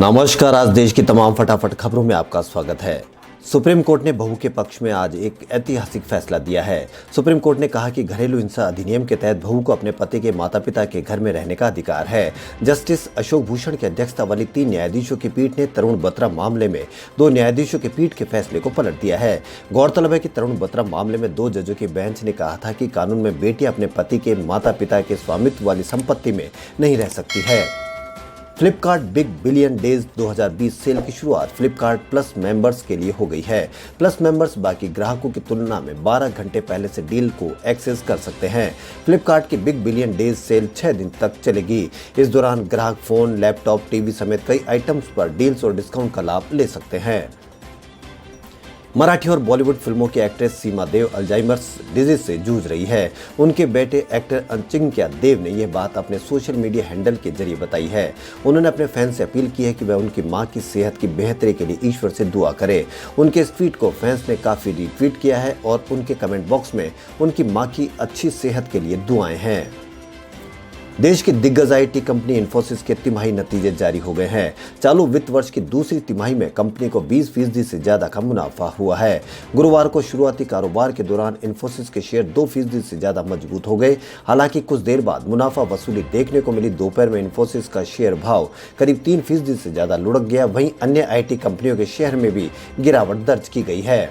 नमस्कार। आज देश की तमाम फटाफट खबरों में आपका स्वागत है। सुप्रीम कोर्ट ने बहू के पक्ष में आज एक ऐतिहासिक फैसला दिया है। सुप्रीम कोर्ट ने कहा कि घरेलू हिंसा अधिनियम के तहत बहू को अपने पति के माता पिता के घर में रहने का अधिकार है। जस्टिस अशोक भूषण की अध्यक्षता वाली 3 न्यायाधीशों की पीठ ने तरुण बत्रा मामले में 2 न्यायाधीशों की पीठ के फैसले को पलट दिया है। गौरतलब है कि तरुण बत्रा मामले में 2 जजों की बेंच ने कहा था कि कानून में बेटी अपने पति के माता पिता के स्वामित्व वाली संपत्ति में नहीं रह सकती है। Flipkart big billion days 2020 sale की शुरुआत फ्लिपकार्ट प्लस मेंबर्स के लिए हो गई है। प्लस मेंबर्स बाकी ग्राहकों की तुलना में 12 घंटे पहले से डील को एक्सेस कर सकते हैं। फ्लिपकार्ट की बिग बिलियन डेज सेल 6 दिन तक चलेगी। इस दौरान ग्राहक फोन, लैपटॉप, टीवी समेत कई आइटम्स पर डील्स और डिस्काउंट का लाभ ले सकते हैं। मराठी और बॉलीवुड फिल्मों की एक्ट्रेस सीमा देव अल्जाइमर्स डिजीज से जूझ रही है। उनके बेटे एक्टर अचिंक्य देव ने यह बात अपने सोशल मीडिया हैंडल के जरिए बताई है। उन्होंने अपने फैंस से अपील की है कि वह उनकी मां की सेहत की बेहतरी के लिए ईश्वर से दुआ करे। उनके इस ट्वीट को फैंस ने काफी रीट्वीट किया है और उनके कमेंट बॉक्स में उनकी मां की अच्छी सेहत के लिए दुआएं हैं। देश की दिग्गज आईटी कंपनी इन्फोसिस के तिमाही नतीजे जारी हो गए हैं। चालू वित्त वर्ष की दूसरी तिमाही में कंपनी को 20% से ज्यादा का मुनाफा हुआ है। गुरुवार को शुरुआती कारोबार के दौरान इन्फोसिस के शेयर 2% से ज्यादा मजबूत हो गए। हालांकि कुछ देर बाद मुनाफा वसूली देखने को मिली। दोपहर में इन्फोसिस का शेयर भाव करीब 3% से ज्यादा लुढ़क गया। वहीं अन्य आईटी कंपनियों के शेयर में भी गिरावट दर्ज की गई है।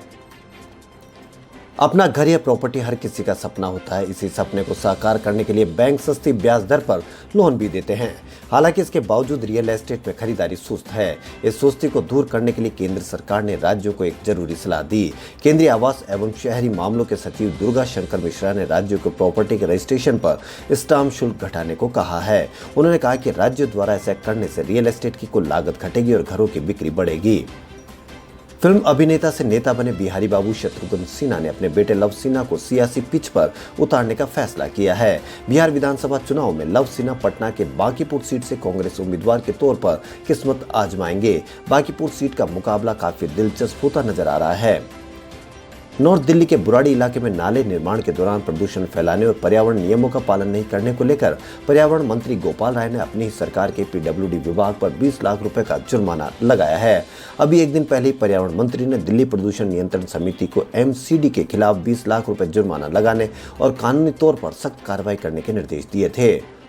अपना घर या प्रॉपर्टी हर किसी का सपना होता है। इसी सपने को साकार करने के लिए बैंक सस्ती ब्याज दर पर लोन भी देते हैं। हालांकि इसके बावजूद रियल एस्टेट में खरीदारी सुस्त है। इस सुस्ती को दूर करने के लिए केंद्र सरकार ने राज्यों को एक जरूरी सलाह दी। केंद्रीय आवास एवं शहरी मामलों के सचिव दुर्गा शंकर मिश्रा ने राज्यों को प्रॉपर्टी के रजिस्ट्रेशन पर स्टाम्प शुल्क घटाने को कहा है। उन्होंने कहा कि राज्यों द्वारा ऐसा करने से रियल एस्टेट की कुल लागत घटेगी और घरों की बिक्री बढ़ेगी। फिल्म अभिनेता से नेता बने बिहारी बाबू शत्रुघ्न सिन्हा ने अपने बेटे लव सिन्हा को सियासी पिच पर उतारने का फैसला किया है। बिहार विधानसभा चुनाव में लव सिन्हा पटना के बांकीपुर सीट से कांग्रेस उम्मीदवार के तौर पर किस्मत आजमाएंगे। बांकीपुर सीट का मुकाबला काफी दिलचस्प होता नजर आ रहा है। नॉर्थ दिल्ली के बुराड़ी इलाके में नाले निर्माण के दौरान प्रदूषण फैलाने और पर्यावरण नियमों का पालन नहीं करने को लेकर पर्यावरण मंत्री गोपाल राय ने अपनी ही सरकार के पीडब्ल्यूडी विभाग पर 20 लाख रुपए का जुर्माना लगाया है। अभी एक दिन पहले ही पर्यावरण मंत्री ने दिल्ली प्रदूषण नियंत्रण समिति को एमसीडी के खिलाफ 20 लाख रुपए जुर्माना लगाने और कानूनी तौर पर सख्त कार्रवाई करने के निर्देश दिए थे।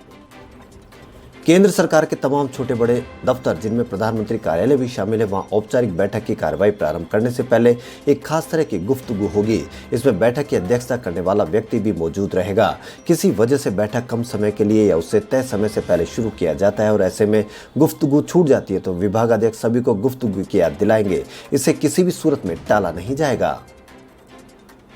केंद्र सरकार के तमाम छोटे बड़े दफ्तर जिनमें प्रधानमंत्री कार्यालय भी शामिल है, वहां औपचारिक बैठक की कार्रवाई प्रारंभ करने से पहले एक खास तरह की गुफ्तगू होगी। इसमें बैठक की अध्यक्षता करने वाला व्यक्ति भी मौजूद रहेगा। किसी वजह से बैठक कम समय के लिए या उससे तय समय से पहले शुरू किया जाता है और ऐसे में गुफ्तगू छूट जाती है तो विभागाध्यक्ष सभी को गुफ्तगू की याद दिलाएंगे। इसे किसी भी सूरत में टाला नहीं जाएगा।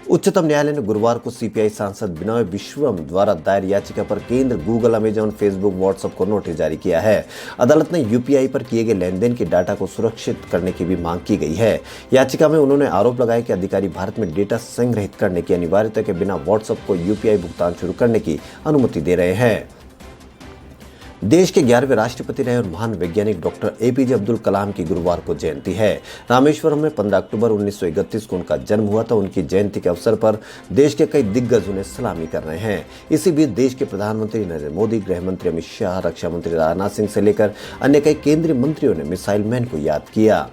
उच्चतम न्यायालय ने गुरुवार को सीपीआई सांसद बिनोय विश्वम द्वारा दायर याचिका पर केंद्र, गूगल, अमेजॉन, फेसबुक, व्हाट्सएप को नोटिस जारी किया है। अदालत ने यूपीआई पर किए गए लेनदेन के डाटा को सुरक्षित करने की भी मांग की गई है। याचिका में उन्होंने आरोप लगाया कि अधिकारी भारत में डेटा संग्रहित करने की अनिवार्यता के बिना व्हाट्सएप को यूपीआई भुगतान शुरू करने की अनुमति दे रहे हैं। देश के 11वें राष्ट्रपति रहे और महान वैज्ञानिक डॉक्टर एपीजे अब्दुल कलाम की गुरुवार को जयंती है। रामेश्वरम में 15 अक्टूबर 1931 को उनका जन्म हुआ था। उनकी जयंती के अवसर पर देश के कई दिग्गज उन्हें सलामी कर रहे हैं। इसी बीच देश के प्रधानमंत्री नरेंद्र मोदी, गृह मंत्री अमित शाह, रक्षा मंत्री राजनाथ सिंह से लेकर अन्य कई केंद्रीय मंत्रियों ने मिसाइल मैन को याद किया।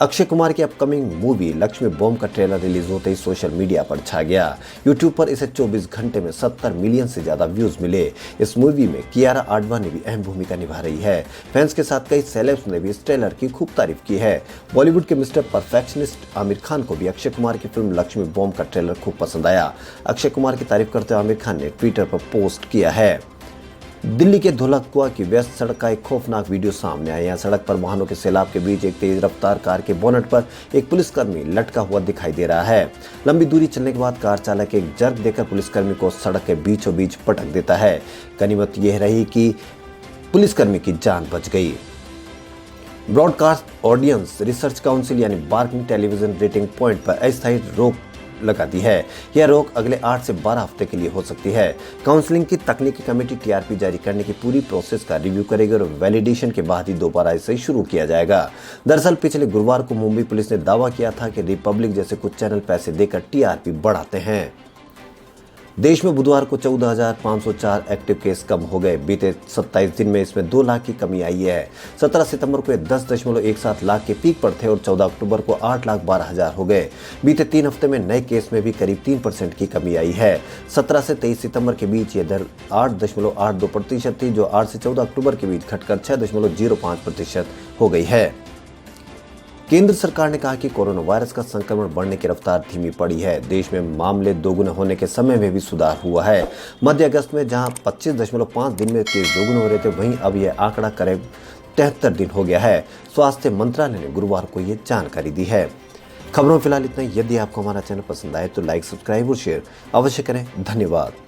अक्षय कुमार की अपकमिंग मूवी लक्ष्मी बॉम्ब का ट्रेलर रिलीज होते ही सोशल मीडिया पर छा गया। यूट्यूब पर इसे 24 घंटे में 70 मिलियन से ज्यादा व्यूज मिले। इस मूवी में कियारा आडवाणी भी अहम भूमिका निभा रही है। फैंस के साथ कई सेलेब्स ने भी इस ट्रेलर की खूब तारीफ की है। बॉलीवुड के मिस्टर परफेक्शनिस्ट आमिर खान को भी अक्षय कुमार की फिल्म लक्ष्मी बॉम्ब का ट्रेलर खूब पसंद आया। अक्षय कुमार की तारीफ करते हुए आमिर खान ने ट्विटर पर पोस्ट किया है। दिल्ली के धौलकुआ की व्यस्त सड़क का एक खौफनाक वीडियो सामने आया। यहाँ सड़क पर वाहनों के सैलाब के बीच एक तेज रफ्तार कार के बोनट पर एक पुलिसकर्मी लटका हुआ दिखाई दे रहा है। लंबी दूरी चलने के बाद कार चालक एक जर्क देकर पुलिसकर्मी को सड़क के बीचों बीच पटक देता है। गनीमत यह रही कि पुलिसकर्मी की जान बच गई। ब्रॉडकास्ट ऑडियंस रिसर्च काउंसिल यानी बार्क ने टेलीविजन रेटिंग पॉइंट पर अस्थायी रोक लगा दी है। यह रोक अगले 8 से 12 हफ्ते के लिए हो सकती है। काउंसलिंग की तकनीकी कमेटी टीआरपी जारी करने की पूरी प्रोसेस का रिव्यू करेगी और वैलिडेशन के बाद ही दोबारा इसे शुरू किया जाएगा। दरअसल पिछले गुरुवार को मुंबई पुलिस ने दावा किया था कि रिपब्लिक जैसे कुछ चैनल पैसे देकर टीआरपी बढ़ाते हैं। देश में बुधवार को 14,504 एक्टिव केस कम हो गए। बीते 27 दिन में इसमें 2 लाख की कमी आई है। 17 सितंबर को 10.17 लाख के पीक पर थे और 14 अक्टूबर को 8,12,000 हो गए। बीते 3 हफ्ते में नए केस में भी करीब 3% की कमी आई है। 17 से 23 सितंबर के बीच ये दर 8.82% थी, जो 8 से 14 अक्टूबर के बीच घटकर 6.05% हो गई है। केंद्र सरकार ने कहा कि कोरोना वायरस का संक्रमण बढ़ने की रफ्तार धीमी पड़ी है। देश में मामले दोगुने होने के समय में भी सुधार हुआ है। मध्य अगस्त में जहां 25.5 दिन में केस दोगुने हो रहे थे, वहीं अब यह आंकड़ा करीब 73 दिन हो गया है। स्वास्थ्य मंत्रालय ने गुरुवार को ये जानकारी दी है। खबरों फिलहाल इतना ही। यदि आपको हमारा चैनल पसंद आए तो लाइक, सब्सक्राइब और शेयर अवश्य करें। धन्यवाद।